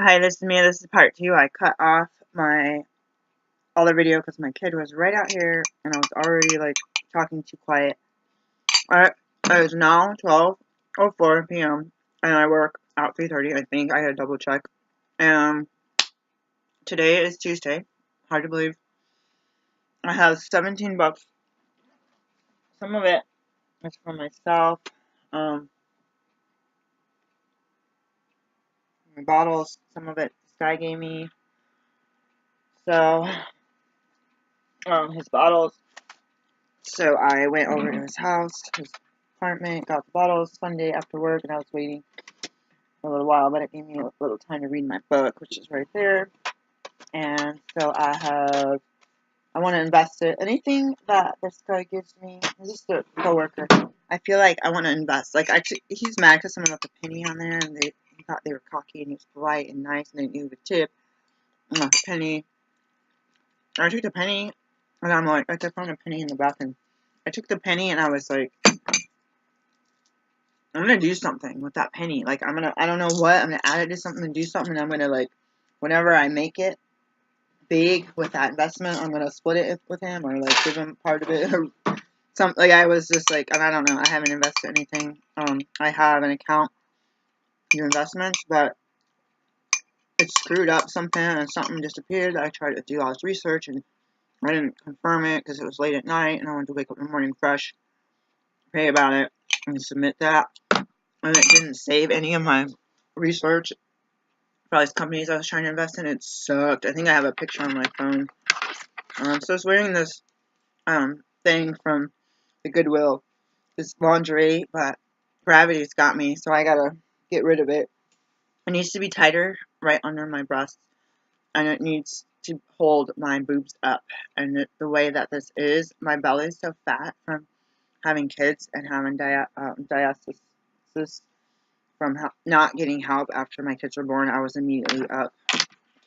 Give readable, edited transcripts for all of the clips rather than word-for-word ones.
Hi, this is me. This is part 2. I cut off my other video because my kid was right out here and I was already like talking too quiet. It is now 12:04 p.m. and I work at 3:30. I think I had to double check. And today is Tuesday. Hard to believe. I have 17 bucks. Some of it is for myself. Um, my bottles. Some of it this guy gave me. So, his bottles. So I went over to his house, his apartment, got the bottles Sunday after work, and I was waiting for a little while, but it gave me a little time to read my book, which is right there. And so I want to invest it. Anything that this guy gives me, he's just a coworker. I feel like I want to invest. Like, actually, he's mad because someone left a penny on there, and he thought they were cocky, and he was polite and nice, and they knew the tip. And left a penny. I took the penny, and I'm like, I found a penny in the bathroom. I took the penny, and I was like, I'm gonna do something with that penny. Like, I don't know what, I'm gonna add it to something and do something. And I'm gonna, like, whenever I make it big with that investment, I'm gonna split it with him or, like, give him part of it or something. Like, I was just like, and I don't know, I haven't invested anything. I have an account for investments, but it screwed up something and something disappeared. I tried to do all this research and I didn't confirm it because it was late at night and I wanted to wake up in the morning fresh, pray about it, and submit that. And it didn't save any of my research for all these companies I was trying to invest in. It sucked. I think I have a picture on my phone. So I was wearing this thing from the Goodwill, this lingerie, but gravity's got me, so I gotta get rid of it. It needs to be tighter right under my breasts, and it needs to hold my boobs up. And the way that this is, my belly's so fat from having kids and having diastasis from not getting help after my kids were born. I was immediately up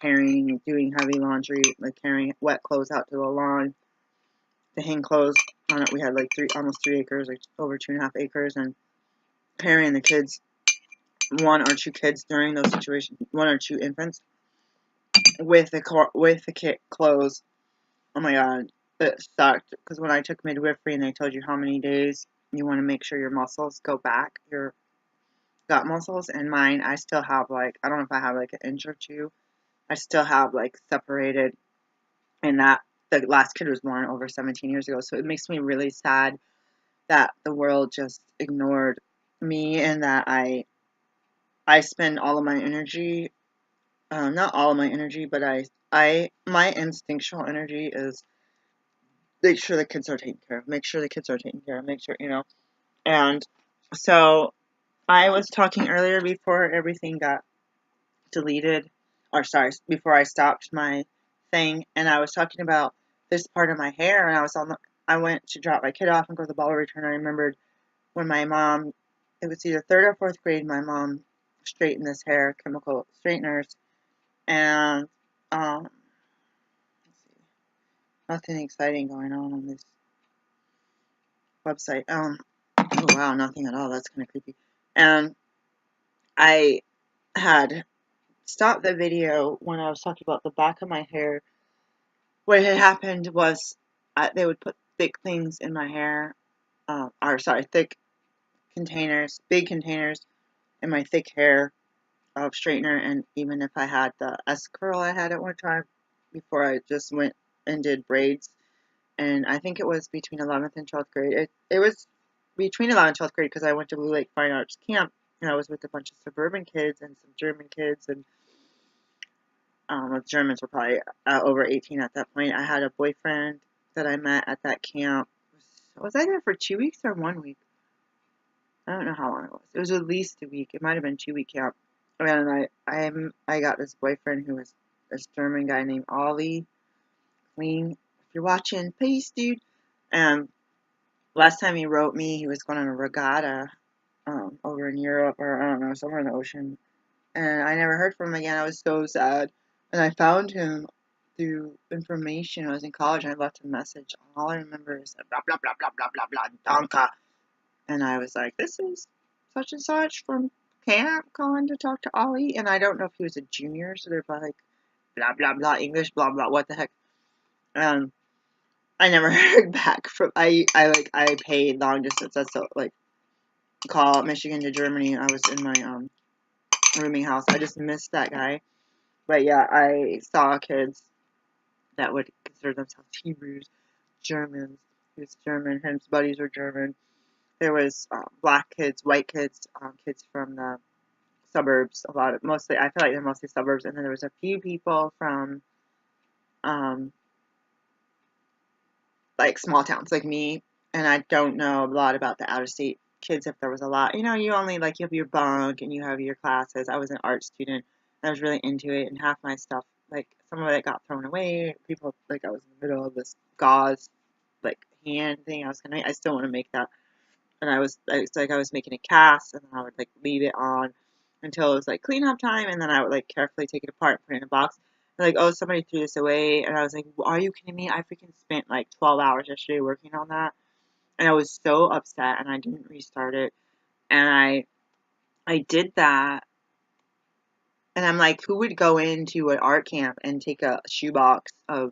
carrying, doing heavy laundry, like carrying wet clothes out to the lawn to hang clothes on it. We had like almost 3 acres, like over 2.5 acres, and carrying the kids, 1 or 2 kids during those situations, 1 or 2 infants with the kit clothes. Oh my god, it sucked because when I took midwifery and they told you how many days you want to make sure your muscles go back, your gut muscles, and mine, I still have like, I don't know if I have like an inch or two. I still have like separated, and that the last kid was born over 17 years ago. So it makes me really sad that the world just ignored me and that I spend all of my energy, not all of my energy, but my instinctual energy is make sure the kids are taken care of, make sure the kids are taken care of, make sure, and so I was talking earlier before everything got deleted, or sorry, before I stopped my thing, and I was talking about this part of my hair, and I went to drop my kid off and go to the bottle return. I remembered when my mom, it was either 3rd or 4th grade, my mom straightened this hair, chemical straighteners, and, let's see, nothing exciting going on this website. Oh wow, nothing at all, that's kind of creepy. And I had stopped the video when I was talking about the back of my hair. What had happened was they would put thick things in my hair, thick containers, big containers in my thick hair of straightener, and even if I had the S curl I had at one time before I just went and did braids, and I think it was between 11th and 12th grade. It was between 11th and 12th grade because I went to Blue Lake Fine Arts Camp, and I was with a bunch of suburban kids and some German kids, and the Germans were probably over 18 at that point. I had a boyfriend that I met at that camp. Was I there for 2 weeks or 1 week? I don't know how long it was. It was at least a week. It might have been 2 week camp. And I got this boyfriend who was this German guy named Ollie Queen. If you're watching, peace, dude. And last time he wrote me, he was going on a regatta over in Europe, or I don't know, somewhere in the ocean. And I never heard from him again. I was so sad. And I found him through information. I was in college and I left a message. All I remember is blah, blah, blah, blah, blah, blah, blah, Donka. And I was like, this is such and such from camp going to talk to Ollie, and I don't know if he was a junior, so they're like, blah, blah, blah, English, blah, blah, what the heck. I never heard back from, I paid long distance, that's so, like, call Michigan to Germany. I was in my, rooming house. I just missed that guy. But yeah, I saw kids that would consider themselves Hebrews, Germans. He was German. His buddies were German. There was black kids, white kids, kids from the suburbs. Mostly, I feel like they're mostly suburbs. And then there was a few people from, um, like small towns, like me. And I don't know a lot about the out of state kids. If there was a lot, you only like you have your bunk and you have your classes. I was an art student. I was really into it, and half my stuff, like some of it, got thrown away. People, like, I was in the middle of this gauze, like, hand thing. I still want to make that. And it's like I was making a cast, and then I would like leave it on until it was like cleanup time, and then I would like carefully take it apart and put it in a box. And, like, oh, somebody threw this away, and I was like, are you kidding me? I freaking spent like 12 hours yesterday working on that, and I was so upset, and I didn't restart it, and I did that, and I'm like, who would go into an art camp and take a shoebox of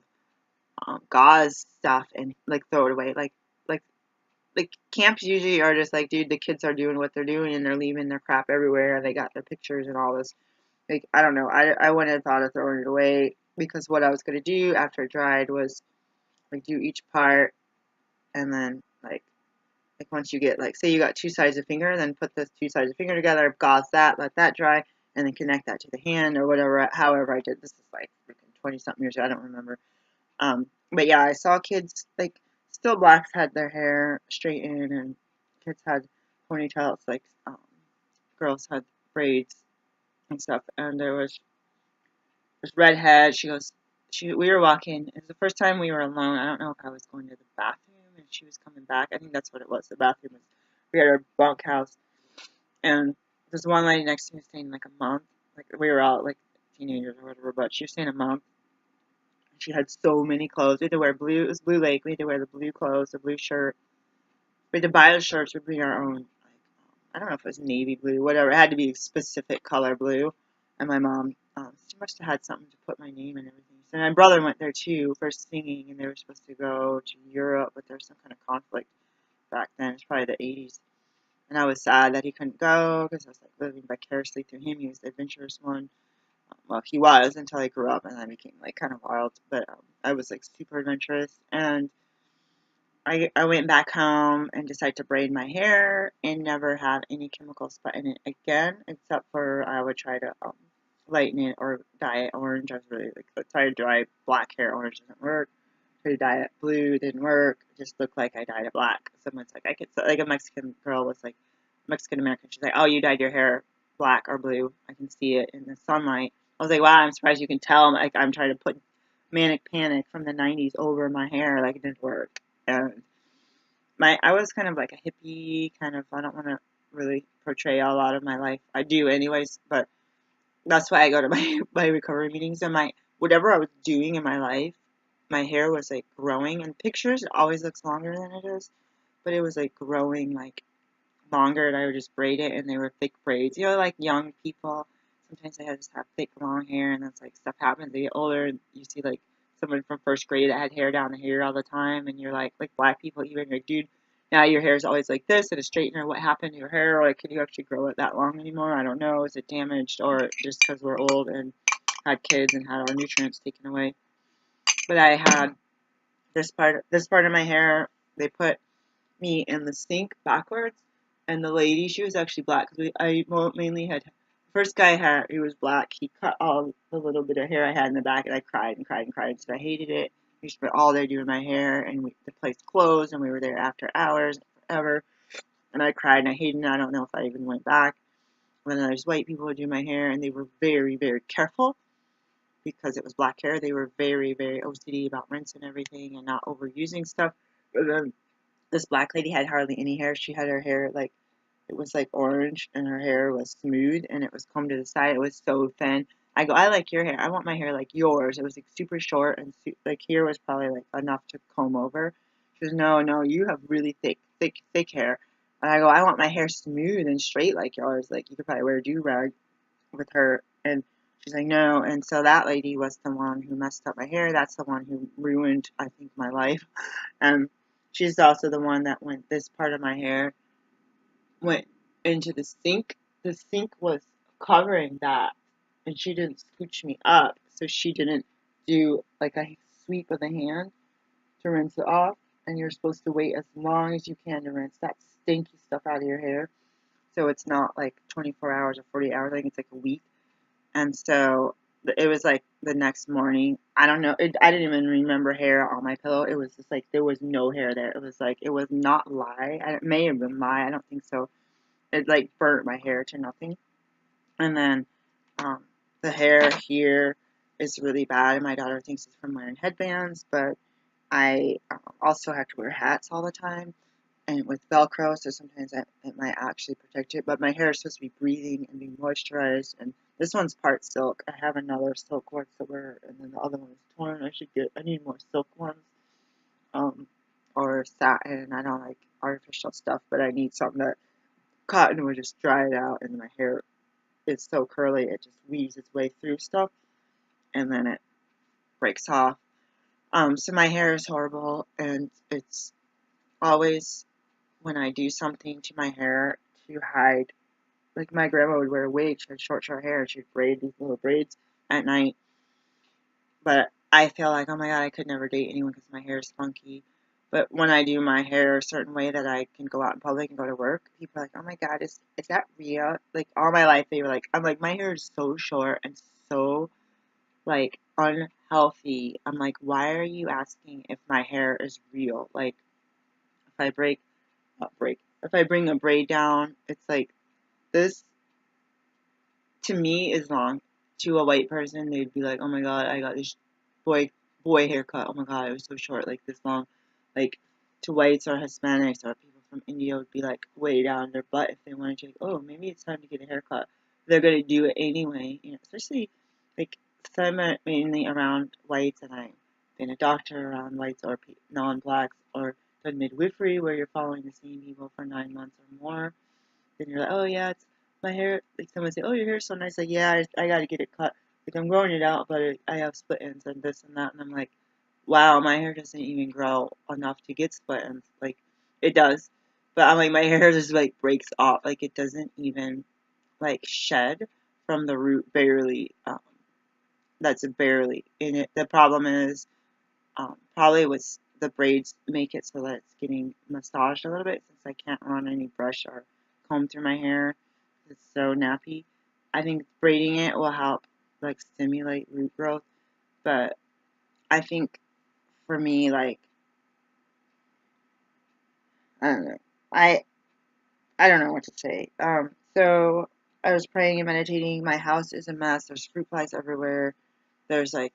gauze stuff and like throw it away? Like camps usually are just like, dude, the kids are doing what they're doing and they're leaving their crap everywhere and they got their pictures and all this. Like, I don't know. I wouldn't have thought of throwing it away, because what I was going to do after it dried was like do each part, and then like once you get, like, say you got two sides of finger, then put those two sides of finger together, gauze that, let that dry, and then connect that to the hand or whatever, however I did. This is like freaking 20 something years ago. I don't remember. But yeah, I saw kids, like, still blacks had their hair straightened, and kids had ponytails, like, girls had braids and stuff. And there was this redhead. We were walking. It was the first time we were alone. I don't know if I was going to the bathroom and she was coming back. I think that's what it was. The bathroom was, we had our bunkhouse, and there's one lady next to me staying like a month. Like, we were all like teenagers or whatever, but she was staying a month. She had so many clothes. We had to wear blue. It was Blue Lake. We had to wear the blue clothes, the blue shirt. We had to buy the shirts. We bring our own. Like, I don't know if it was navy blue, whatever. It had to be a specific color blue. And my mom, she must have had something to put my name and everything. So my brother went there too for singing, and they were supposed to go to Europe, but there was some kind of conflict back then. It's probably the 80s. And I was sad that he couldn't go, because I was like living vicariously through him. He was the adventurous one. Well, he was until I grew up, and then I became like kind of wild. But I was like super adventurous, and I went back home and decided to braid my hair and never have any chemicals put in it again, except for I would try to lighten it or dye it orange. I was really like, try to dye black hair orange, doesn't work. Try to dye it blue, didn't work. It just looked like I dyed it black. Someone's like, like a Mexican girl was like, Mexican American. She's like, oh, you dyed your hair black or blue. I can see it in the sunlight. I was like, wow, I'm surprised you can tell. Like, I'm trying to put Manic Panic from the 90s over my hair. Like, it didn't work. And I was kind of like a hippie, kind of, I don't want to really portray a lot of my life. I do anyways, but that's why I go to my recovery meetings, and whatever I was doing in my life, my hair was like growing. In pictures, it always looks longer than it is, but it was like growing like longer, and I would just braid it, and they were thick braids. Like young people, sometimes they just have thick long hair, and that's like stuff happens. They get older, and you see like someone from first grade that had hair down the hair all the time, and you're like black people even, like, dude, now your hair is always like this, and a straightener. What happened to your hair? Like, can you actually grow it that long anymore? I don't know. Is it damaged, or just because we're old and had kids and had our nutrients taken away? But I had this part of my hair. They put me in the sink backwards, and the lady, she was actually black, because I mainly had, first guy I had, he was black. He cut all the little bit of hair I had in the back, and I cried and cried and cried, so I hated it. We spent all day doing my hair, and the place closed, and we were there after hours, forever, and I cried, and I hated it. I don't know if I even went back. And then there's white people who do my hair, and they were very, very careful, because it was black hair. They were very, very OCD about rinse and everything, and not overusing stuff. But then this black lady had hardly any hair. She had her hair like, it was like orange, and her hair was smooth, and it was combed to the side. It was so thin. I go, I like your hair. I want my hair like yours. It was like super short, and like here was probably like enough to comb over. She goes, no, no, you have really thick, thick, thick hair. And I go, I want my hair smooth and straight like yours. Like, you could probably wear a do-rag with her. And she's like, no. And so that lady was the one who messed up my hair. That's the one who ruined, I think, my life. And she's also the one that went, this part of my hair went into the sink. The sink was covering that. And she didn't scooch me up. So she didn't do like a sweep of the hand to rinse it off. And you're supposed to wait as long as you can to rinse that stinky stuff out of your hair. So it's not like 24 hours or 40 hours. I think it's like a week. And so it was like the next morning. I don't know. I didn't even remember hair on my pillow. It was just like there was no hair there. It was like, it was not lye. It may have been lye. I don't think so. It like burnt my hair to nothing. And then um, the hair here is really bad. And my daughter thinks it's from wearing headbands, but I also have to wear hats all the time and with Velcro, so sometimes it might actually protect it. But my hair is supposed to be breathing and being moisturized, and this one's part silk. I have another silk one to wear, and then the other one is torn. I need more silk ones, or satin. I don't like artificial stuff, but I need something that cotton would just dry it out, and my hair is so curly, it just weaves its way through stuff, and then it breaks off. So my hair is horrible, and it's always when I do something to my hair to hide, like my grandma would wear a wig, she had short hair, and she'd braid these little braids at night. But I feel like, oh my god, I could never date anyone because my hair is funky. But when I do my hair a certain way that I can go out in public and go to work, people are like, oh my god, is that real? Like, all my life, they were like, I'm like, my hair is so short and so, like, unhealthy. I'm like, why are you asking if my hair is real? Like, if I if I bring a braid down, it's like, this to me is long. To a white person, they'd be like, "Oh my god, I got this boy boy haircut. Oh my god, it was so short, like this long." Like, to whites or Hispanics or people from India would be like way down their butt if they wanted to. Like, oh, maybe it's time to get a haircut. They're gonna do it anyway. You know, especially like, so I'm mainly around whites, and I've been a doctor around whites or non-blacks, or done midwifery where you're following the same people for 9 months or more. Then you're like, oh yeah, it's my hair. Like, someone say, oh, your hair's so nice. Like, yeah, I gotta get it cut. Like, I'm growing it out, but I have split ends and this and that. And I'm like, wow, my hair doesn't even grow enough to get split ends. Like, it does, but I'm like, my hair just like breaks off. Like, it doesn't even like shed from the root barely. That's barely in it. The problem is probably with the braids make it so that it's getting massaged a little bit, since I can't run any brush or comb through my hair. It's so nappy. I think braiding it will help like stimulate root growth, but I think for me, like, I don't know. I I don't know what to say. So I was praying and meditating. My house is a mess. There's fruit flies everywhere. There's like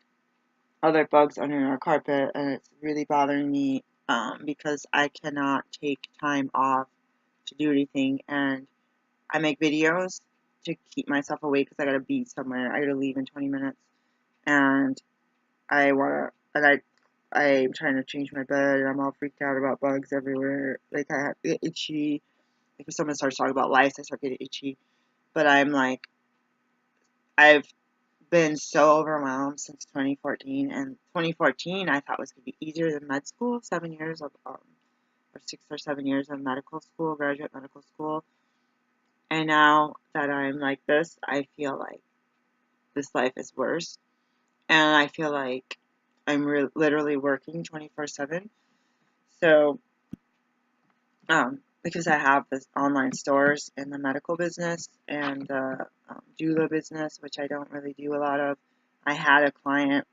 other bugs under our carpet, and it's really bothering me because I cannot take time off to do anything. And I make videos to keep myself awake because I gotta be somewhere. I gotta leave in 20 minutes, and I'm trying to change my bed, and I'm all freaked out about bugs everywhere. Like, I have itchy. Like, if someone starts talking about lice, I start getting itchy. But I'm like, I've been so overwhelmed since 2014, and 2014 I thought was going to be easier than med school. 7 years of, or 6 or 7 years of medical school, graduate medical school. And now that I'm like this, I feel like this life is worse. And I feel like I'm literally working 24/7. So, because I have this online stores in the medical business and the doula business, which I don't really do a lot of. I had a client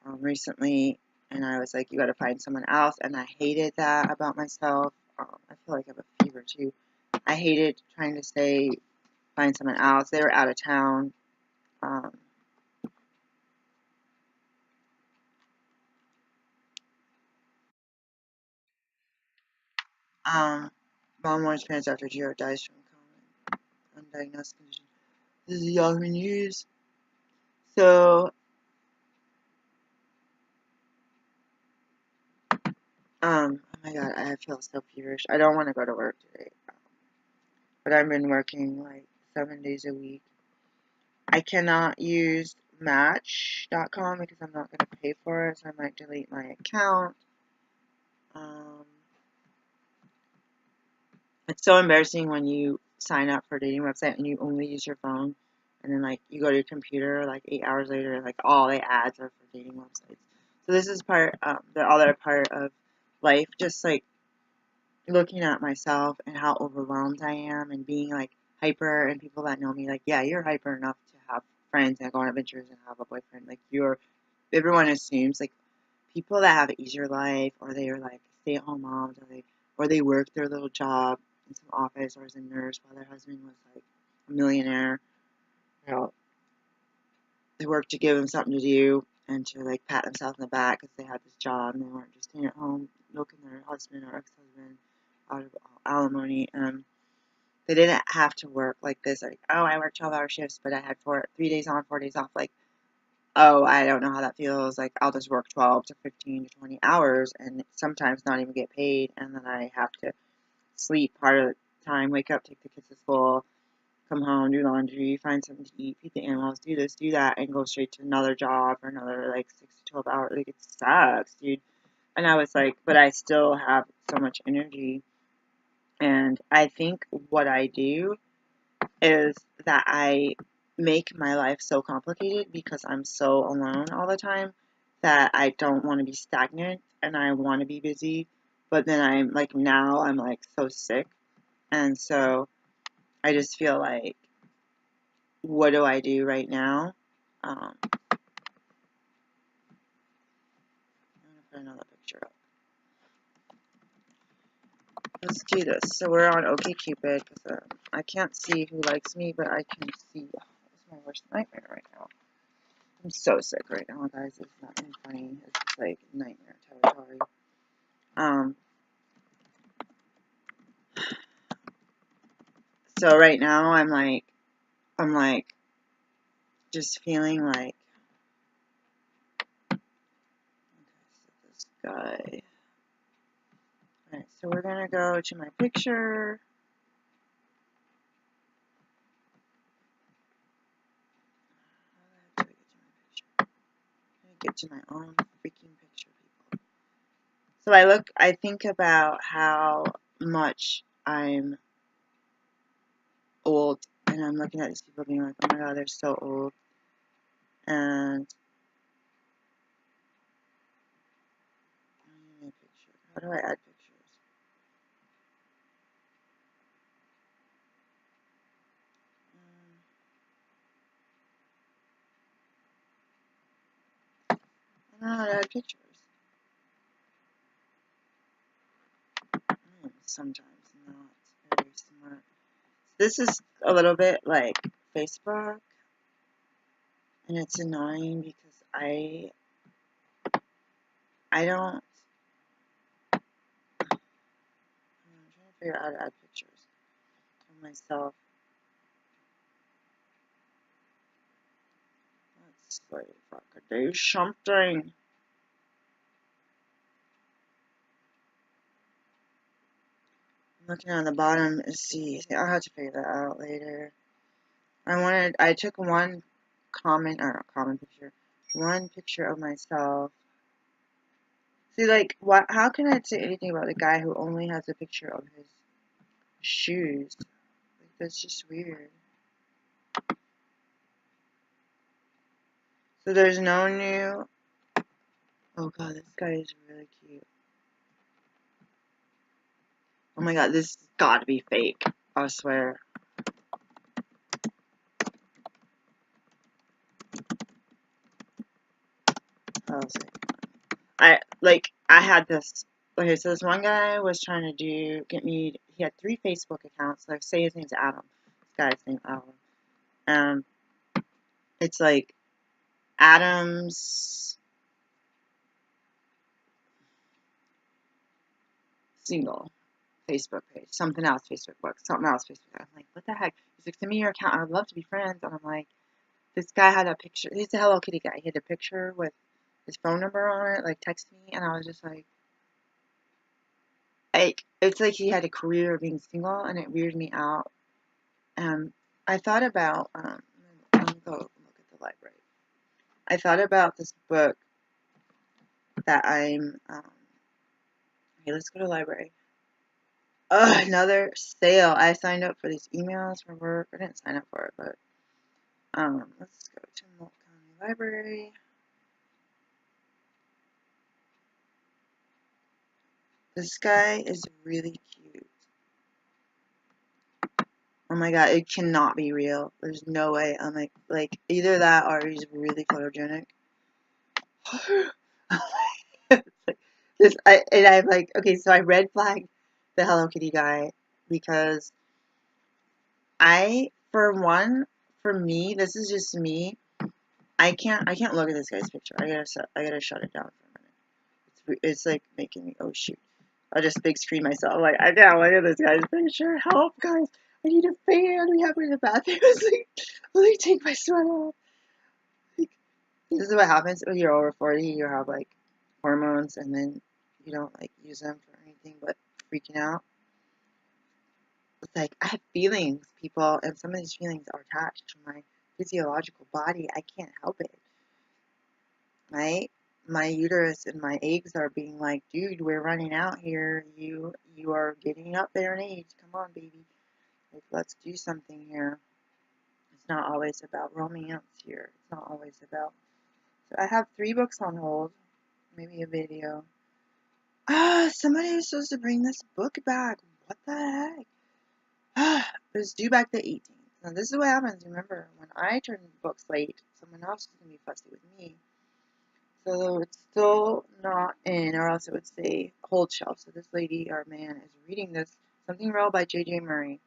recently, and I was like, you got to find someone else, and I hated that about myself. I feel like I have a fever too. I hated trying to say, find someone else. They were out of town. Um, um, Mom wears pants after Gio dies from undiagnosed condition. This is Yahoo News. So, I'm my god, I feel so feverish. I don't want to go to work today. But I've been working like 7 days a week. I cannot use Match.com because I'm not going to pay for it, so I might delete my account. It's so embarrassing when you sign up for a dating website and you only use your phone, and then like you go to your computer like 8 hours later, like all the ads are for dating websites. So this is the other part of life, just like looking at myself and how overwhelmed I am and being like hyper, and people that know me like, yeah, you're hyper enough to have friends and go on adventures and have a boyfriend. Like everyone assumes like people that have an easier life, or they are like stay-at-home moms, or they work their little job in some office or as a nurse while their husband was like a millionaire. You know, they worked to give them something to do and to like pat themselves in the back because they had this job and they weren't just staying at home milking their husband or ex-husband out of alimony. They didn't have to work like this. Like, oh, I worked 12-hour shifts, but I had 3 days on, 4 days off. Like, oh, I don't know how that feels. Like, I'll just work 12 to 15 to 20 hours and sometimes not even get paid. And then I have to sleep part of the time, wake up, take the kids to school, come home, do laundry, find something to eat, feed the animals, do this, do that, and go straight to another job for another, like, 6 to 12 hours. Like, it sucks, dude. And I was like, but I still have so much energy. And I think what I do is that I make my life so complicated because I'm so alone all the time that I don't want to be stagnant and I want to be busy. But then I'm like, now I'm like so sick. And so I just feel like, what do I do right now? I'm going to put another picture up. Let's do this. So we're on OKcupid because I can't see who likes me, but I can see. Oh, it's my worst nightmare right now. I'm so sick right now, guys. It's not even funny. It's just like nightmare territory. So right now I'm like just feeling like, okay, so this guy. Alright, so we're gonna go to my picture. How the heck do I get to my picture? I'm gonna get to my own freaking picture, people. So I think about how much I'm old, and I'm looking at these people being like, oh my god, they're so old. And how do I add pictures? I don't know how to add pictures. I am sometimes not very smart. This is a little bit like Facebook, and it's annoying because I don't. I'm trying to figure out how to add pictures of myself. Let's like fuck do something. I'm looking on the bottom to see. I'll have to figure that out later. I took one one picture of myself. See, like, what? How can I say anything about the guy who only has a picture of his shoes? Like, that's just weird. So there's no new. Oh god, this guy is really cute. Oh my god, this has got to be fake. I swear. I had this. Okay, so this one guy was trying to get me. He had 3 Facebook accounts. Like, say his name's Adam. This guy's name Adam. It's like Adam's single Facebook page, something else Facebook book, something else Facebook. I'm like, what the heck? He's like, send me your account. I'd love to be friends. And I'm like, this guy had a picture. He's a Hello Kitty guy. He had a picture with his phone number on it, like text me, and I was just like, like, it's like he had a career of being single, and it weirded me out. I thought about, let me go look at the library. I thought about this book that okay, let's go to the library. Another sale. I signed up for these emails for work. I didn't sign up for it, but, let's go to Multnomah County Library. This guy is really cute. Oh my god, it cannot be real. There's no way. I'm like either that or he's really photogenic. And I'm like, okay, so I red flagged the Hello Kitty guy because for me, this is just me. I can't look at this guy's picture. I gotta shut it down for a minute. It's like making me, oh shoot. I just big screen myself. Like, I can't look at this guy's picture. Help, guys. I need a fan. We have me in the bathroom. It's like, let me take my sweater off. Like, this is what happens when you're over 40. You have, like, hormones, and then you don't, like, use them for anything but freaking out. It's like, I have feelings, people, and some of these feelings are attached to my physiological body. I can't help it. Right? My uterus and my eggs are being like, dude, we're running out here. You are getting up there in age. Come on, baby. Like, let's do something here. It's not always about romance here. It's not always about. So I have 3 books on hold. Maybe a video. Somebody was supposed to bring this book back. What the heck? It was due back the 18th. Now this is what happens. Remember, when I turn books late, someone else is gonna be fussy with me. So it's still not in, or else it would say hold shelf. So this lady or man is reading this Something Real by J.J. Murray.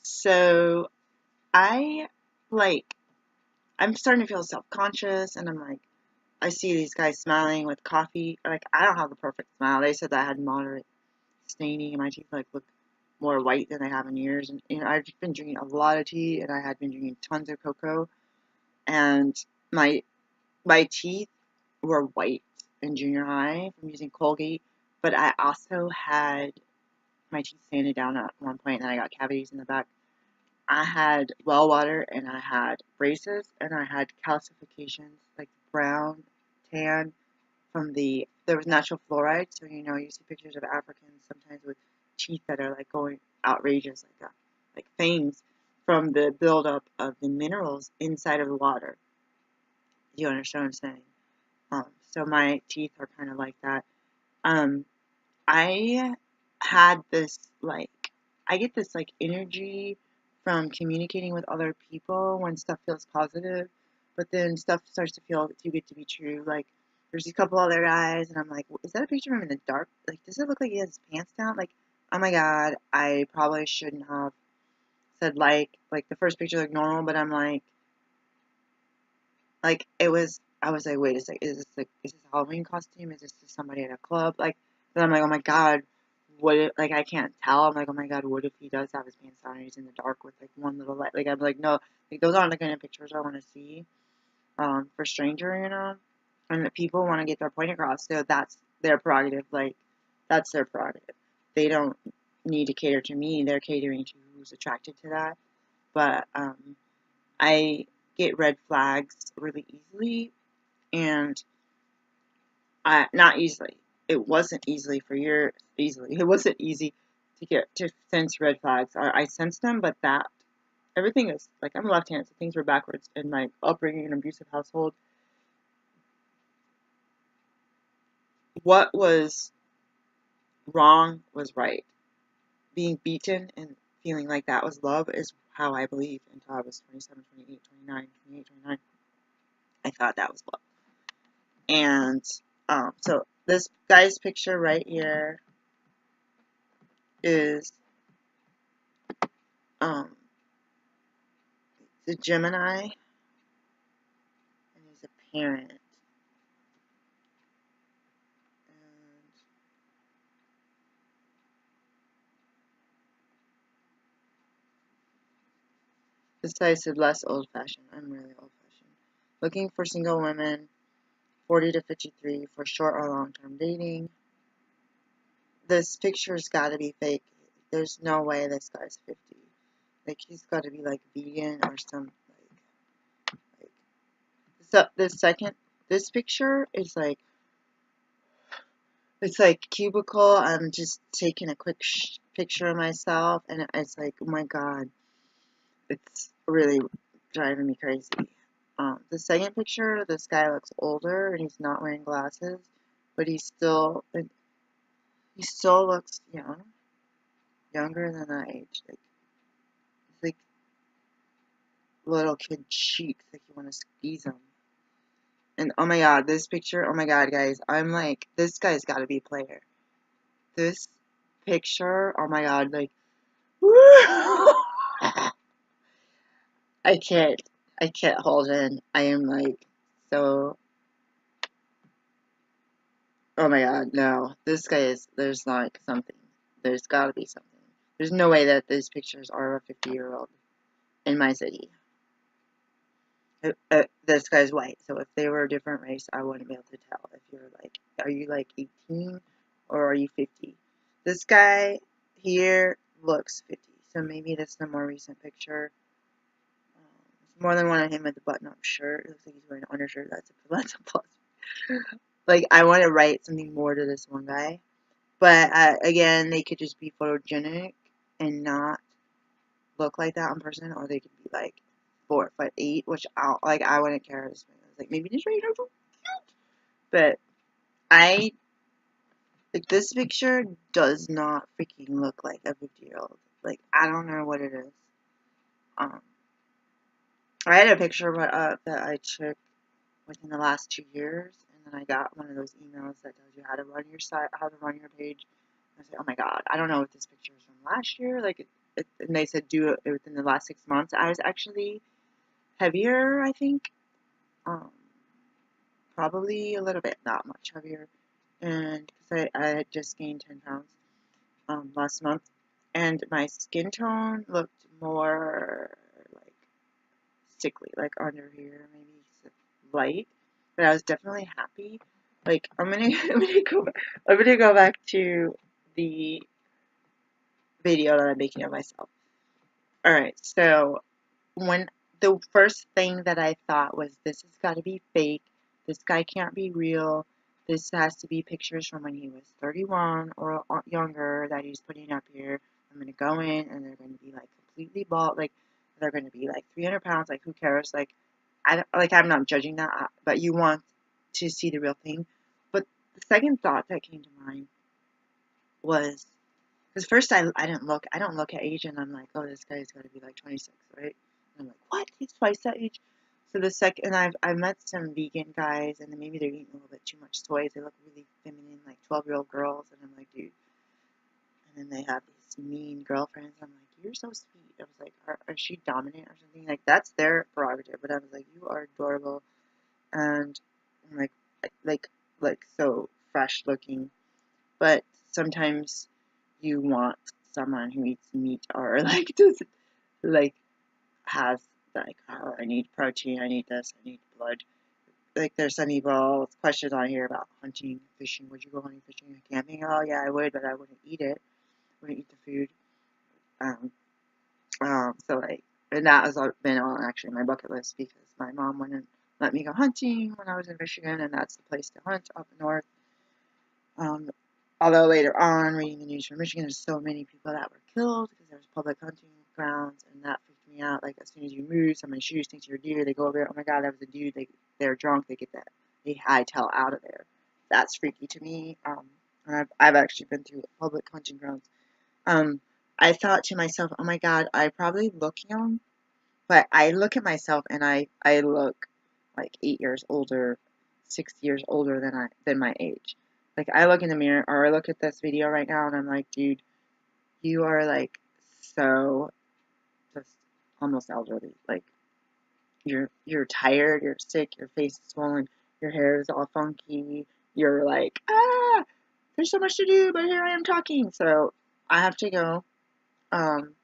So I'm starting to feel self-conscious, and I'm like, I see these guys smiling with coffee. Like, I don't have the perfect smile. They said that I had moderate staining, and my teeth like look more white than I have in years. And I've been drinking a lot of tea, and I had been drinking tons of cocoa, and my teeth were white in junior high from using Colgate, but I also had my teeth sanded down at one point, and I got cavities in the back. I had well water, and I had braces, and I had calcifications, like brown, tan, there was natural fluoride, so you see pictures of Africans sometimes with teeth that are like going outrageous, like fangs, from the buildup of the minerals inside of the water. Do you understand what I'm saying? So my teeth are kind of like that. I had this, like, I get this, like, energy from communicating with other people when stuff feels positive, but then stuff starts to feel too good to be true. Like, there's a couple other guys, and I'm like, is that a picture of him in the dark? Like, does it look like he has his pants down? Like, oh my god, I probably shouldn't have said, like, the first picture looked normal, but I'm like, I was like, wait a sec, is this a Halloween costume? Is this just somebody at a club? Like, then I'm like, oh my god, like, I can't tell. I'm like, oh my god, what if he does have his pants down and he's in the dark with, like, one little light? Like, I'm like, no, like, those aren't the kind of pictures I want to see, for stranger, and the people want to get their point across, so that's their prerogative, like, that's their prerogative. They don't need to cater to me, they're catering to who's attracted to that, but, I get red flags really easily, and not easily. It wasn't easily for years. It wasn't easy to get to sense red flags. I sensed them, but everything is like, I'm left-handed, so things were backwards in my upbringing in an abusive household. What was wrong was right. Being beaten and feeling like that was love is how I believed until I was 27, 28, 29, 28, 29. I thought that was love. And so this guy's picture right here is the Gemini, and he's a parent. And this guy said less old-fashioned. I'm really old-fashioned. Looking for single women, 40 to 53, for short or long-term dating. this picture's gotta be fake. There's no way this guy's 50. Like, he's gotta be, like, vegan or some, like, so, this picture is, like, it's, like, cubicle. I'm just taking a quick picture of myself, and it's, like, oh my god. It's really driving me crazy. The second picture, this guy looks older, and he's not wearing glasses, but he still looks young, younger than that age. Like, it's like little kid cheeks, like you want to squeeze them. And oh my god, this picture, oh my god, guys, I'm like, this guy's got to be a player. This picture, oh my god, like, I can't hold in. I am like so. Oh my god, no. This guy is, there's like something. There's gotta be something. There's no way that these pictures are a 50-year-old in my city. This guy's white, so if they were a different race, I wouldn't be able to tell. If you're like, are you like 18 or are you 50? This guy here looks 50, so maybe that's the more recent picture. More than one of him with a button-up shirt. It looks like he's wearing an undershirt. That's a plus. Like, I want to write something more to this one guy. But, again, they could just be photogenic and not look like that in person. Or they could be, like, 4'8", which, I wouldn't care. I was like, maybe just right over. But, like, this picture does not freaking look like a 50-year-old. Like, I don't know what it is. I had a picture that I took within the last 2 years, and then I got one of those emails that tells you how to run your site, how to run your page. I said, oh my god, I don't know if this picture is from last year. Like, and they said do it within the last 6 months. I was actually heavier, I think. Probably a little bit, not much heavier, and because I had just gained 10 pounds last month, and my skin tone looked more like sickly, like under here, maybe light, but I was definitely happy. Like, I'm gonna go back to the video that I'm making of myself. Alright, so when the first thing that I thought was, this has got to be fake, this guy can't be real, this has to be pictures from when he was 31 or younger that he's putting up here. I'm gonna go in and they're gonna be like completely bald, like they're gonna be like 300 pounds, like who cares, like I'm not judging that, but you want to see the real thing. But the second thought that came to mind was, because first I don't look at age, and I'm like, oh, this guy's got to be like 26, right? And I'm like, what? He's twice that age? So the second, and I've met some vegan guys, and then maybe they're eating a little bit too much toys. They look really feminine, like 12-year-old girls, and I'm like, dude. And then they have these mean girlfriends. I'm like, you're so sweet. I was like, are she dominant or something? Like, that's their prerogative. But I was like, you are adorable, and I'm like so fresh looking. But sometimes you want someone who eats meat or like does like has like, oh, I need protein, I need this, I need blood. Like, there's some people questions on here about hunting, fishing. Would you go hunting, fishing, and camping? Oh yeah, I would, but I wouldn't eat it. I wouldn't eat the food. So like, and that has been on actually my bucket list because my mom wouldn't let me go hunting when I was in Michigan, and that's the place to hunt up north. Although later on, reading the news from Michigan, there's so many people that were killed because there's public hunting grounds, and that freaked me out. Like, as soon as you move, somebody shoots, thinks you're a deer, they go over there, oh my god, that was a dude, they're drunk, they get that, they hightail out of there. That's freaky to me. And I've actually been to public hunting grounds. I thought to myself, oh my god, I probably look young, but I look at myself and I look like 8 years older, 6 years older than my age. Like, I look in the mirror, or I look at this video right now, and I'm like, dude, you are, like, so just almost elderly. Like, you're tired, you're sick, your face is swollen, your hair is all funky, you're like, there's so much to do, but here I am talking. So, I have to go, and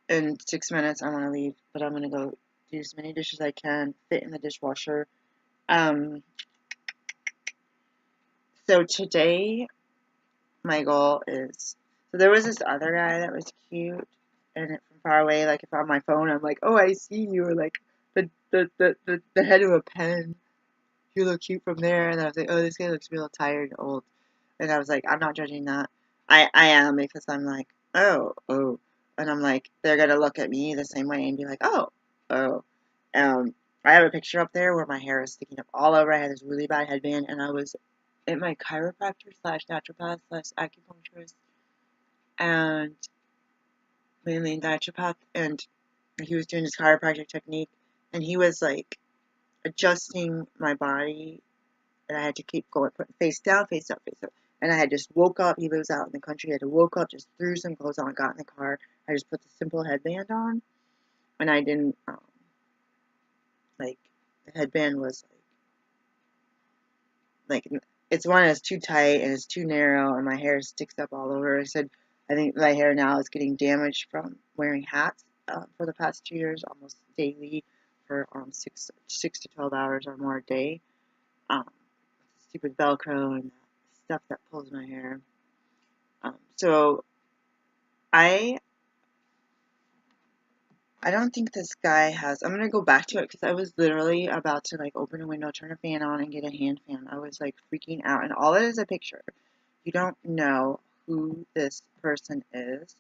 in 6 minutes, I want to leave, but I'm going to go do as many dishes as I can, fit in the dishwasher. So today, my goal is, so there was this other guy that was cute, and from far away, like if on my phone, I'm like, oh, I see you, or like the head of a pen. You look cute from there, and I was like, oh, this guy looks real tired and old, and I was like, I'm not judging that. I am because I'm like, oh, and I'm like, they're gonna look at me the same way and be like, oh. Um, I have a picture up there where my hair is sticking up all over. I had this really bad headband, and I was at my chiropractor slash naturopath slash acupuncturist, and mainly naturopath, and he was doing his chiropractic technique, and he was like adjusting my body, and I had to keep going, putting face down, face up, face up. And I had just woke up. He lives out in the country. I had to woke up, just threw some clothes on, got in the car. I just put the simple headband on, and I didn't like the headband was like it's one that's too tight and it's too narrow, and my hair sticks up all over. I said I think my hair now is getting damaged from wearing hats for the past 2 years, almost daily for 6 to 12 hours or more a day. Um, Stupid Velcro and stuff that pulls my hair. So I don't think this guy has. I'm gonna go back to it because I was literally about to like open a window, turn a fan on, and get a hand fan. I was like freaking out, and all it is a picture. You don't know who this person is.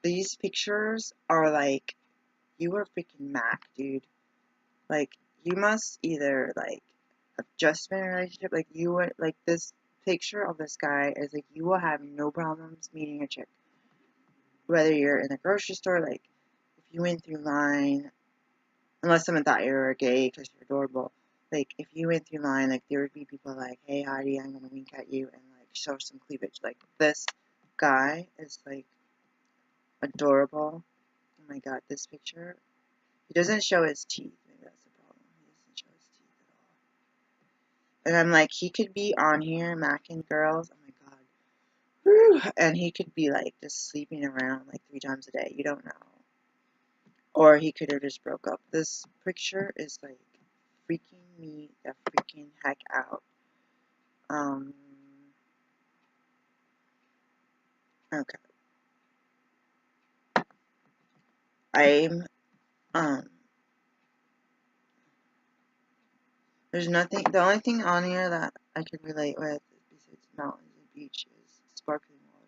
These pictures are like, you are freaking Mac, dude. Like, you must either like have just been in a relationship, like you would like this picture of this guy is like you will have no problems meeting a chick. Whether you're in the grocery store, like if you went through line, unless someone thought you were gay because you're adorable, like if you went through line, like there would be people like, hey Heidi, I'm gonna wink at you and like show some cleavage. Like this guy is like adorable. Oh my god, this picture. He doesn't show his teeth. Maybe that's the problem. He doesn't show his teeth at all. And I'm like, he could be on here macking girls. Oh my god. Whew. And he could be like just sleeping around like 3 times a day. You don't know. Or he could have just broke up. This picture is like freaking me the freaking heck out. Um, okay. I'm, um, there's nothing, the only thing on here that I can relate with besides mountains and beach is sparkling water.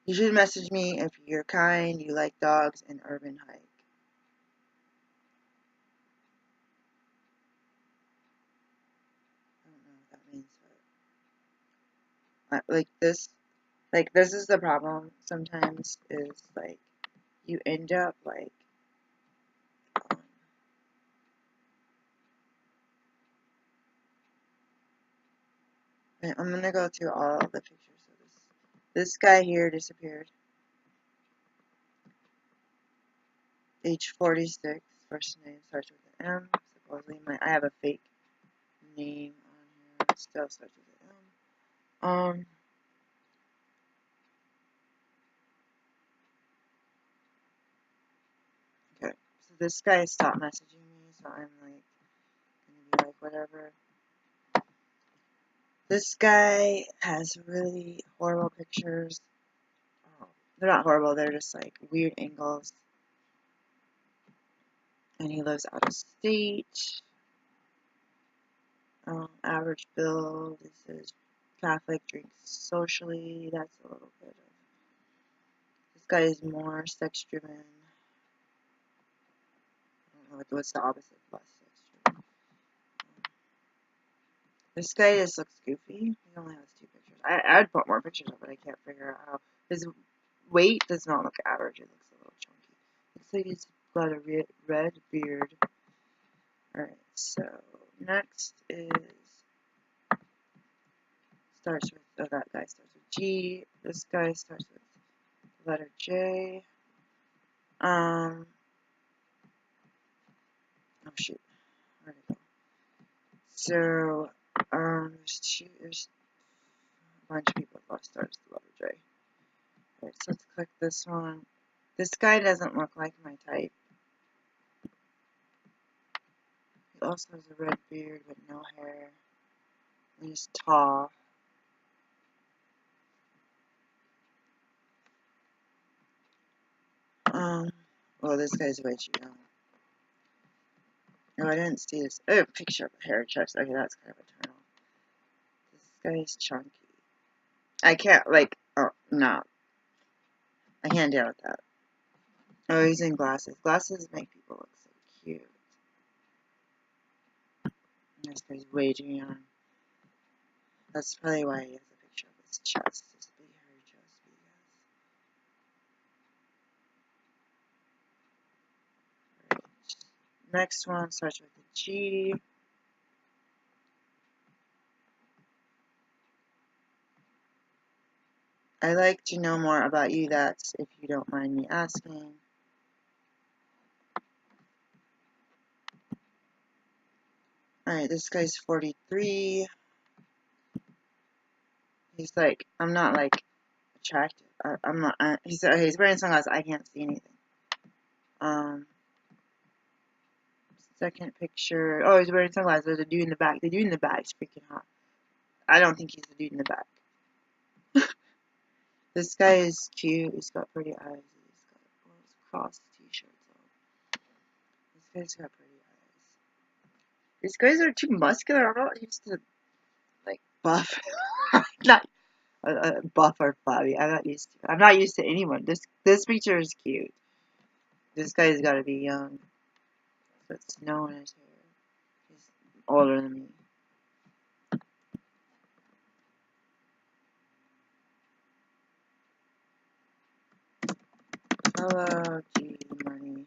You should message me if you're kind, you like dogs, and urban hike. I don't know what that means, but like this is the problem sometimes is like you end up like um, I'm gonna go through all of the pictures. So this guy here disappeared. Age 46. First name starts with an M. Supposedly I have a fake name on here. Still starts with an M. Okay. So this guy stopped messaging me, so I'm like gonna be like whatever. This guy has really horrible pictures. Oh, they're not horrible. They're just like weird angles. And he lives out of state. Average build. This is Catholic, drinks socially. That's a little bit of. This guy is more sex driven. I don't know what's the opposite of less sex driven. This guy just looks goofy. He only has 2 pictures. I'd put more pictures up, but I can't figure out how. His weight does not look average. It looks a little chunky. Looks like he's got a red beard. Alright, so next is starts with, oh, that guy starts with G. This guy starts with the letter J. Oh shoot, where'd it go? So, there's a bunch of people that starts with the letter J. Alright, so let's click this one. This guy doesn't look like my type. He also has a red beard but no hair. And he's tall. Well, this guy's way too young. No, I didn't see this. Oh, picture of a hair chest. Okay, that's kind of a turn off. This guy's chunky. I can't, like, oh, no. I can't deal with that. Oh, he's in glasses. Glasses make people look so cute. This guy's way too young. That's probably why he has a picture of his chest. His big hairy chest. Right. Next one starts with a G. I'd like to know more about you, that's if you don't mind me asking. Alright, this guy's 43. He's like, I'm not like attractive. I'm not, he's wearing sunglasses. I can't see anything. Second picture. Oh, he's wearing sunglasses. There's a dude in the back. The dude in the back is freaking hot. I don't think he's the dude in the back. This guy is cute. He's got pretty eyes. He's got one of those cross t-shirts on. This guy's got pretty eyes. These guys are too muscular. I'm not used to, like, buff. Not buff or flabby. I'm not used to anyone. This picture is cute. This guy's got to be young. But snow in his hair. He's older than me. Hello, G Money.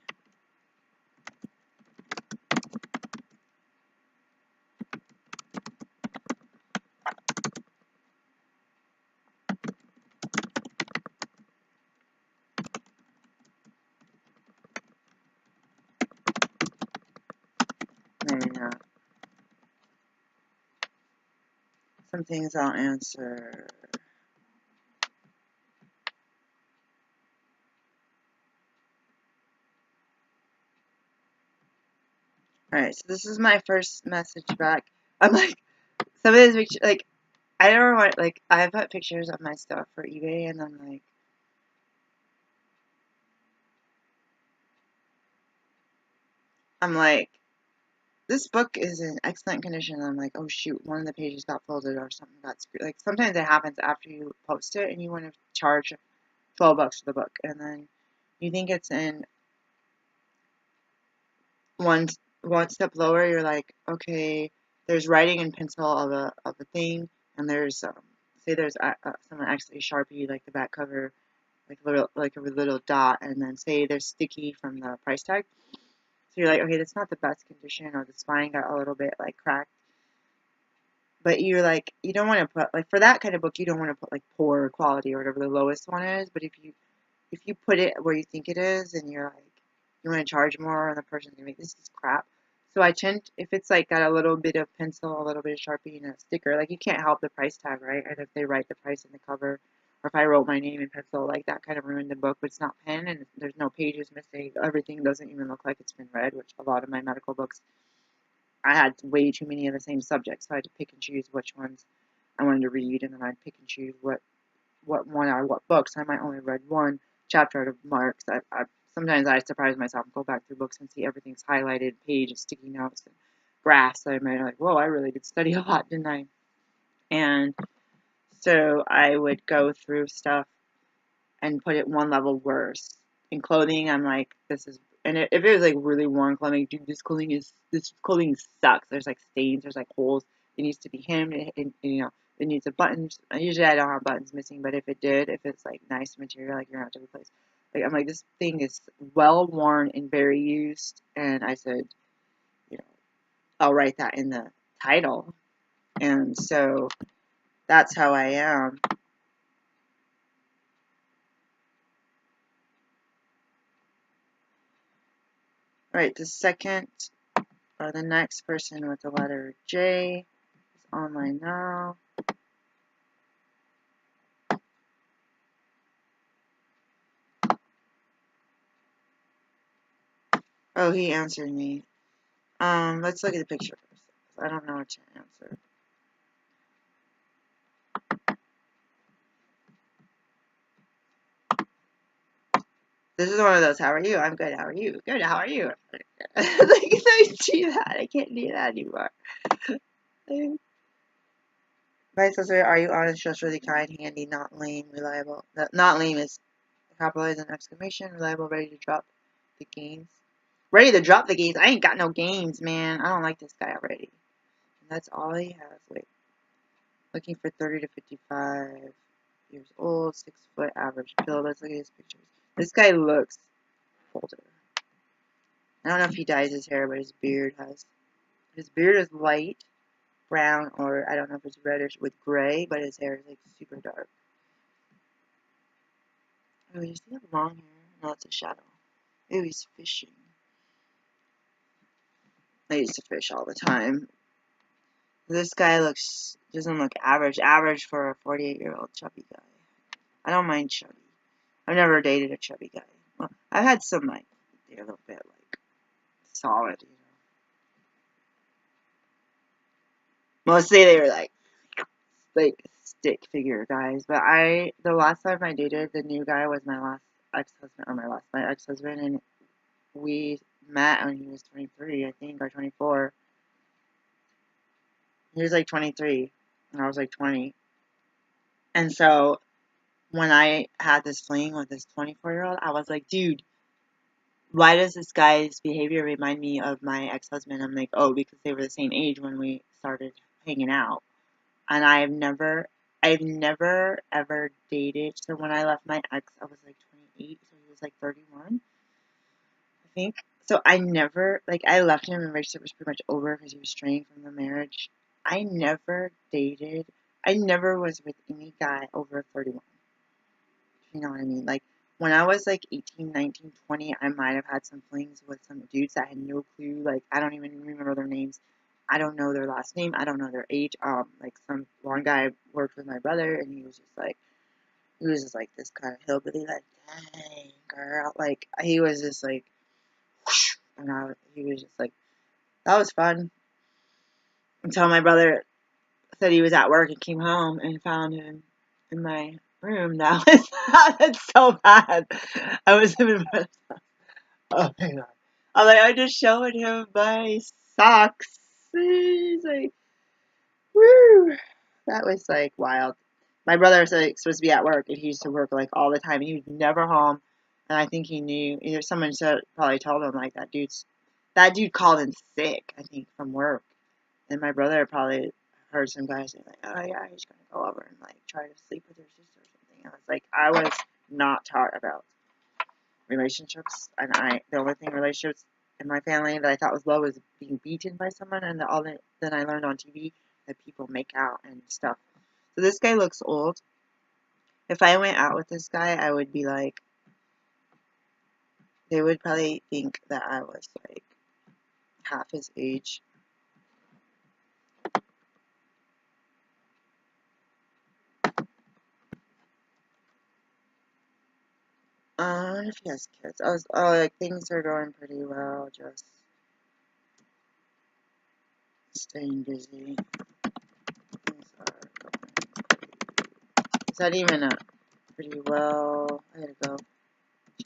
Maybe not. Some things I'll answer. Alright, so this is my first message back. I'm like, some of these pictures, like, I don't want, like, I put pictures of my stuff for eBay, and I'm like, this book is in excellent condition. And I'm like, oh shoot, one of the pages got folded or something got screwed. Like, sometimes it happens after you post it, and you want to charge $12 for the book, and then you think it's in one step lower. You're like, okay, there's writing in pencil of a thing, and there's say there's someone actually Sharpie like the back cover, like a little dot, and then say there's sticky from the price tag. So you're like, okay, that's not the best condition, or the spine got a little bit like cracked. But you're like, you don't want to put, like, for that kind of book, you don't want to put like poor quality or whatever the lowest one is. But if you put it where you think it is, and you're like, you want to charge more, and the person's gonna be, this is crap. So I tend, if it's like got a little bit of pencil, a little bit of Sharpie, and a sticker, like, you can't help the price tag, right? And if they write the price in the cover, or if I wrote my name in pencil, like, that kind of ruined the book. But it's not pen, and there's no pages missing. Everything doesn't even look like it's been read, which a lot of my medical books, I had way too many of the same subjects, so I had to pick and choose which ones I wanted to read, and then I'd pick and choose what one out of what books. I might only read one chapter out of marks. Sometimes I surprise myself and go back through books and see everything's highlighted, pages, sticky notes, and graphs. I might be like, whoa, I really did study a lot, didn't I? And so I would go through stuff and put it one level worse. In clothing, I'm like, this is, and if it was like really worn clothing, dude, this clothing sucks. There's like stains, there's like holes. It needs to be hemmed, and you know, it needs a button. Usually I don't have buttons missing, but if it did, if it's like nice material, like you're gonna have to replace. Like, I'm like, this thing is well worn and very used, and I said, you know, I'll write that in the title, and so that's how I am. All right, the second or the next person with the letter J is online now. Oh, he answered me. Let's look at the picture first. I don't know what to answer. This is one of those, how are you? I'm good, how are you? Good, how are you? Like, I do that. I can't do that anymore. My sister, are you honest, trustworthy, kind, handy, not lame, reliable? Not lame is capitalized an exclamation, reliable, ready to drop the games. Ready to drop the games? I ain't got no games, man. I don't like this guy already. And that's all he has. Wait. Looking for 30 to 55 years old, 6 foot average build. Let's look at his pictures. This guy looks older. I don't know if he dyes his hair, but his beard has. His beard is light brown, or I don't know if it's reddish with gray, but his hair is like super dark. Oh, does he have long hair? No, it's a shadow. Oh, he's fishing. I used to fish all the time. This guy doesn't look average. Average for a 48-year-old chubby guy. I don't mind chubby. I've never dated a chubby guy. Well, I've had some like they're a little bit like solid, you know. Mostly they were like stick figure guys. But the last time I dated, the new guy was my last ex-husband, or my ex-husband, and we met when he was 23, I think, or 24. He was like 23, and I was like 20. And so when I had this fling with this 24-year-old, I was like, dude, why does this guy's behavior remind me of my ex-husband? I'm like, oh, because they were the same age when we started hanging out. And I've never ever dated. So when I left my ex, I was like 28, so he was like 31, I think. So I never, like, I left him and the relationship was pretty much over because he was straying from the marriage. I never dated, I never was with any guy over 31. You know what I mean? Like, when I was like 18, 19, 20, I might have had some flings with some dudes that had no clue. Like, I don't even remember their names. I don't know their last name. I don't know their age. Like, one guy worked with my brother, and he was just like this kind of hillbilly, like, dang, girl. Like, he was just like, whoosh, and he was just like, that was fun. Until my brother said he was at work and came home and found him in my room. That's so bad. I was in my oh my god. I just showed him my socks. He's like, woo. That was like wild. My brother was like supposed to be at work, and he used to work like all the time. He was never home, and I think he knew. Either someone probably told him like that dude called in sick. I think from work, and my brother probably heard some guy say like, oh yeah, he's gonna go over and like try to sleep with your sister or something. I was like, I was not taught about relationships, and the only thing relationships in my family that I thought was low was being beaten by someone, and then I learned on TV that people make out and stuff. So this guy looks old. If I went out with this guy, I would be like, they would probably think that I was like half his age. I wonder if he has kids. Like things are going pretty well, just staying busy. Things are going. Is that even a pretty well? I gotta go.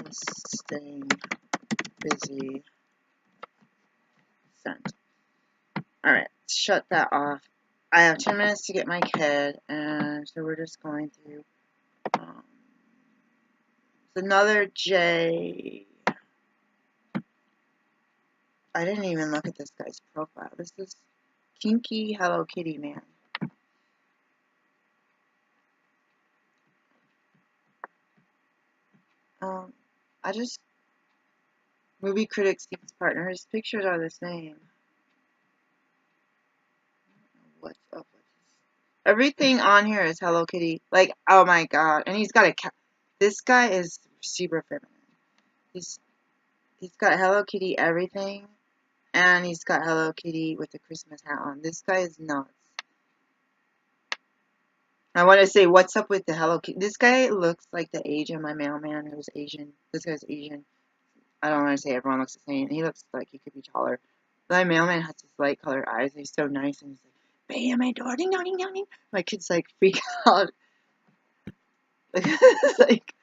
Just staying busy. Sent. Alright, shut that off. I have 10 minutes to get my kid, and so we're just going through. It's another J. I didn't even look at this guy's profile. This is Kinky Hello Kitty Man. I just movie critic seeks partner. His pictures are the same. What's up with this? Everything on here is Hello Kitty. Like, oh my god. And he's got a cat. This guy is super feminine. He's got Hello Kitty everything. And he's got Hello Kitty with the Christmas hat on. This guy is nuts. I want to say, what's up with the Hello Kitty? This guy looks like the age of my mailman who's Asian. This guy's Asian. I don't want to say everyone looks the same. He looks like he could be taller. But my mailman has this light colored eyes. He's so nice, and he's like, "Bang at my door, ding dong, ding dong, ding." My kids like freak out. Like,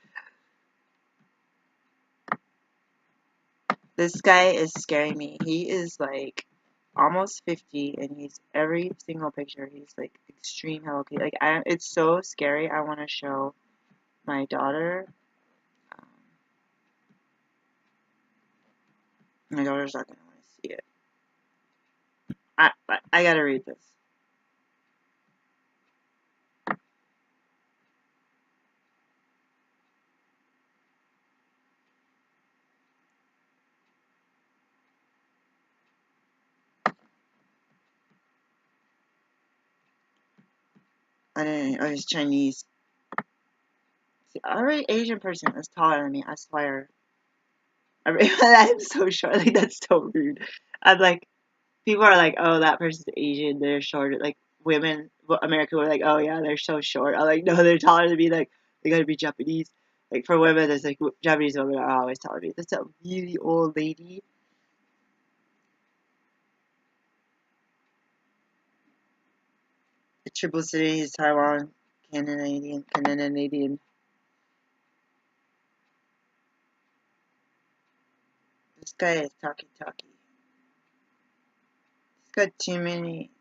this guy is scaring me. He is like almost 50, and he's every single picture. He's like extreme Hello Kitty. Like, it's so scary. I want to show my daughter. Um, my daughter's not gonna want to see it. I gotta read this. I didn't. Oh, he's Chinese. See, every Asian person is taller than me. I swear. I'm so short. Like, that's so rude. I'm like, people are like, oh, that person's Asian. They're shorter. Like, women, American were like, oh yeah, they're so short. I'm like, no, they're taller than me. Like, they gotta be Japanese. Like, for women, there's like Japanese women are always taller than me. That's a really old lady. The triple city is Taiwan, Canadian. This guy is talkie. He's got too many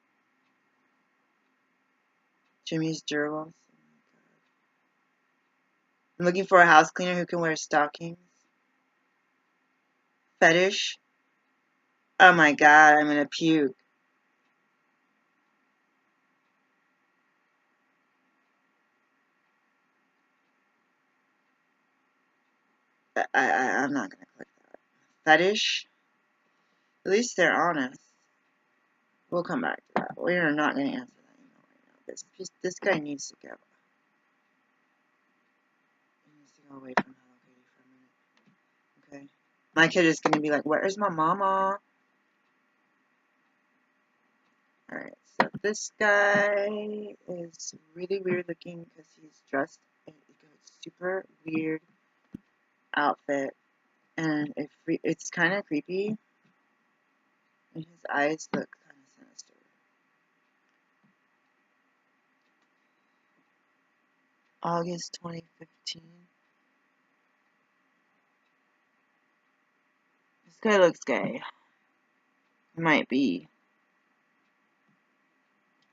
Jimmy's durables. I'm looking for a house cleaner who can wear stockings. Fetish. Oh my god, I'm gonna puke. I'm not gonna click that. Fetish? At least they're honest. We'll come back to that. We are not gonna answer that email right now. This guy needs to go. He needs to go away from Hello Kitty for a minute. Okay. My kid is gonna be like, where's my mama? Alright, so this guy is really weird looking because he's dressed in a super weird outfit. And it's kind of creepy. And his eyes look kind of sinister. August 2015. This guy looks gay. He might be.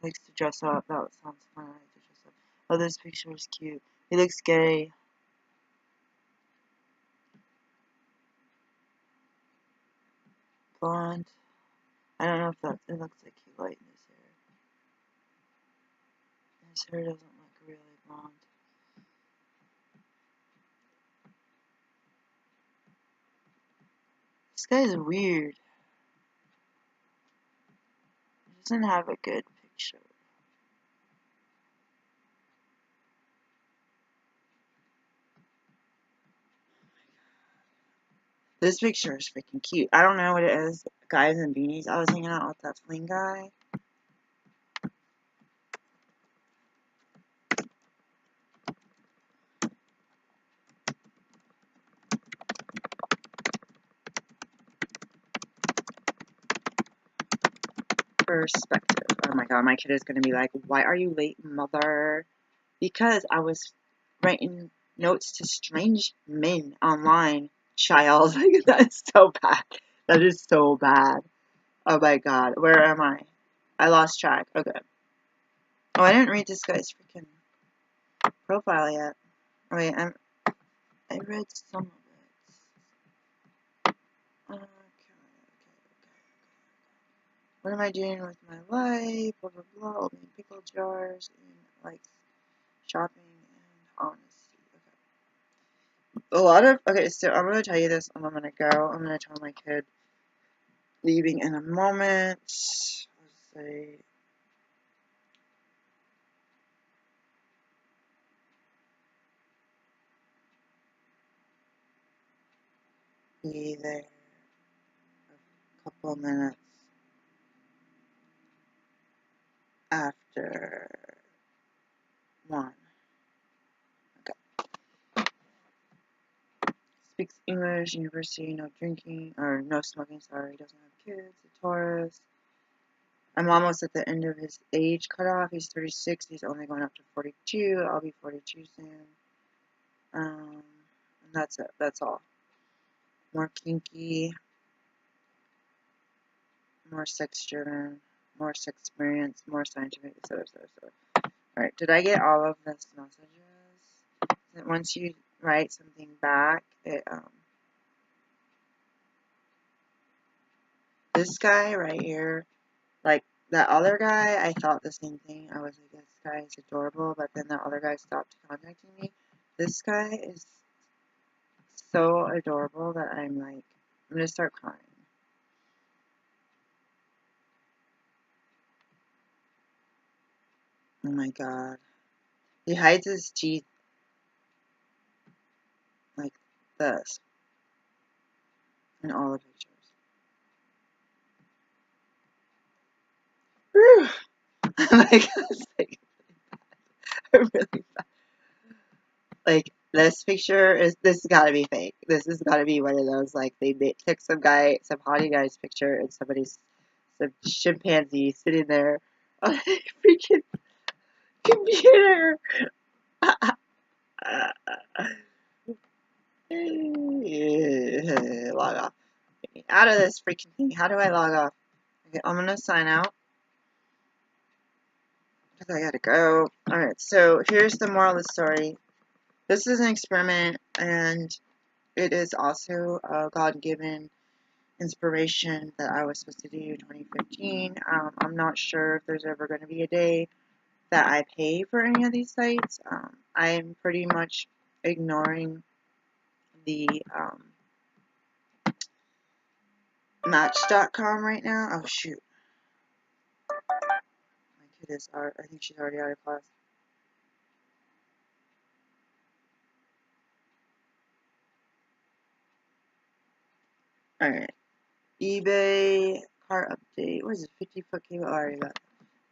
Likes to dress up. That sounds fun. I like to dress up. Oh, this picture is cute. He looks gay. Blonde. I don't know if that. It looks like he lightened his hair. His hair doesn't look really blonde. This guy's weird. He doesn't have a good picture. This picture is freaking cute. I don't know what it is. Guys in beanies. I was hanging out with that fling guy. Perspective. Oh my god, my kid is gonna be like, why are you late, mother? Because I was writing notes to strange men online, child. Like, that's so bad. That is so bad. Oh my god, where am I? I lost track. Okay. Oh, I didn't read this guy's freaking profile yet. Oh, wait, I read some of it. Okay. What am I doing with my life? Blah blah blah. Opening pickle jars and like shopping and honesty. Okay. A lot of so I'm gonna tell you this and I'm gonna go. I'm gonna tell my kid leaving in a moment. Let's say be there a couple minutes after 1. Okay. Speaks English, university, no drinking, or no smoking, sorry, doesn't have kids, a Taurus. I'm almost at the end of his age cutoff. He's 36, he's only going up to 42. I'll be 42 soon. And that's it, that's all. More kinky, more sex driven, more sex experience, more scientific, etc. Alright, did I get all of this messages? Once you write something back, this guy right here, like that other guy, I thought the same thing. I was like, this guy is adorable, but then the other guy stopped contacting me. This guy is so adorable that I'm like, I'm gonna start crying. Oh my god. He hides his teeth like this in all the pictures. Whew. Like, really bad. Like, this picture is, this has gotta be fake. This has gotta be one of those, like, they took some hottie guy's picture and some chimpanzee sitting there on a freaking computer. Log off. Get me out of this freaking thing. How do I log off? Okay, I'm gonna sign out because I gotta go. Alright, so here's the moral of the story. This is an experiment, and it is also a God-given inspiration that I was supposed to do 2015. I'm not sure if there's ever going to be a day that I pay for any of these sites. I'm pretty much ignoring the Match.com right now. Oh shoot, my kid is out. I think she's already out of class. All right, eBay cart update. What is it? 50-foot cable. Oh, I already got.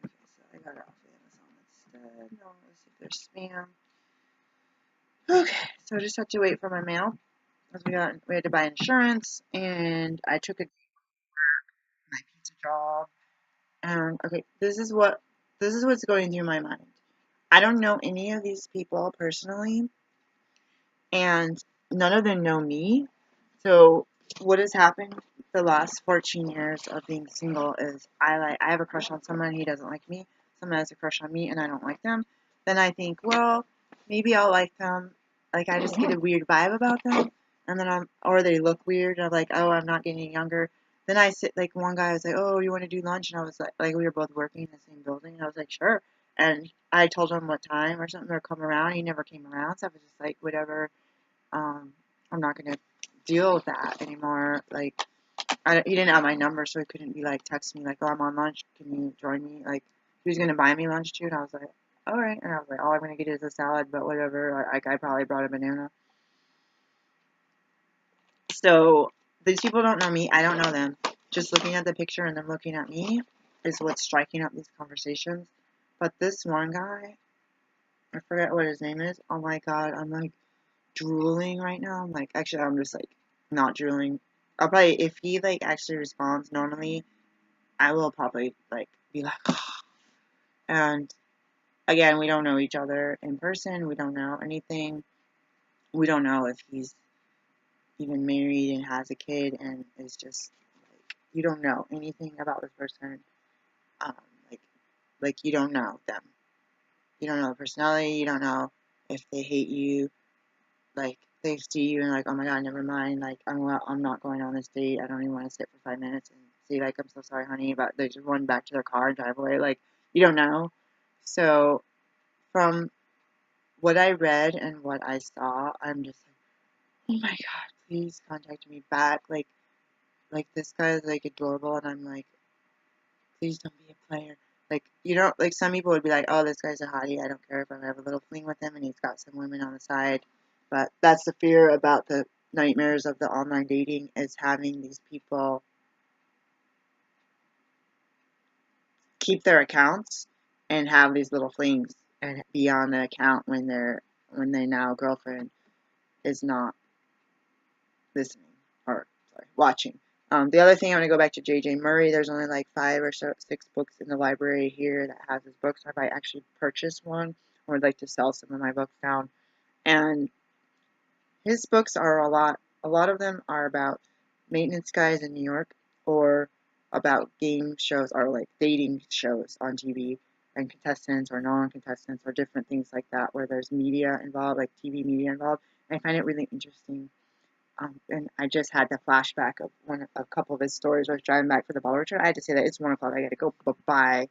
Okay, so I got it off of Amazon instead. No, let's see if there's spam. Okay, so I just have to wait for my mail. Because we had to buy insurance, and I took my pizza job. And okay, this is what's going through my mind. I don't know any of these people personally, and none of them know me. So what has happened the last 14 years of being single is I have a crush on someone, he doesn't like me. Someone has a crush on me and I don't like them. Then I think, well, maybe I'll like them. Like I just get a weird vibe about them, and then or they look weird. And I'm like, oh, I'm not getting younger. Then I sit like one guy was like, oh, you want to do lunch? And I was like we were both working in the same building. And I was like, sure. And I told him what time or something or come around. He never came around, so I was just like, whatever. I'm not gonna deal with that anymore. Like, he didn't have my number, so he couldn't be like text me like, oh, I'm on lunch. Can you join me? Like, he was gonna buy me lunch too, and I was like, all right. And I was like, all I'm gonna get is a salad, but whatever. Like, I probably brought a banana. So these people don't know me. I don't know them. Just looking at the picture and them looking at me is what's striking up these conversations. But this one guy, I forget what his name is. Oh my god, I'm like drooling right now. I'm like, actually, I'm just like not drooling. I'll probably, if he like actually responds normally, I will probably like be like, and again, we don't know each other in person. We don't know anything. We don't know if he's even married and has a kid and is just like, you don't know anything about this person. Um, like, you don't know them. You don't know the personality. You don't know if they hate you. Like, they see you and like, oh my god, never mind. Like, I'm not going on this date. I don't even want to sit for 5 minutes and see like, I'm so sorry, honey, but they just run back to their car and drive away. Like, you don't know. So, from what I read and what I saw, I'm just like, oh my god, please contact me back. Like this guy is like adorable, and I'm like, please don't be a player. Like, you know, like some people would be like, oh, this guy's a hottie. I don't care if I have a little fling with him, and he's got some women on the side. But that's the fear about the nightmares of the online dating, is having these people keep their accounts and have these little flings and be on the account when their now girlfriend is not listening, or sorry, watching. The other thing, I'm going to go back to J.J. Murray. There's only like 5 or 6 books in the library here that has his books. So if I actually purchase one, or would like to sell some of my books down. And his books are a lot of them are about maintenance guys in New York, or about game shows, or like dating shows on TV, and contestants or non-contestants or different things like that, where there's media involved, like TV media involved. And I find it really interesting. And I just had the flashback of a couple of his stories. I was driving back for the bottle return. I had to say that it's 1 o'clock. I got to go. Bye-bye.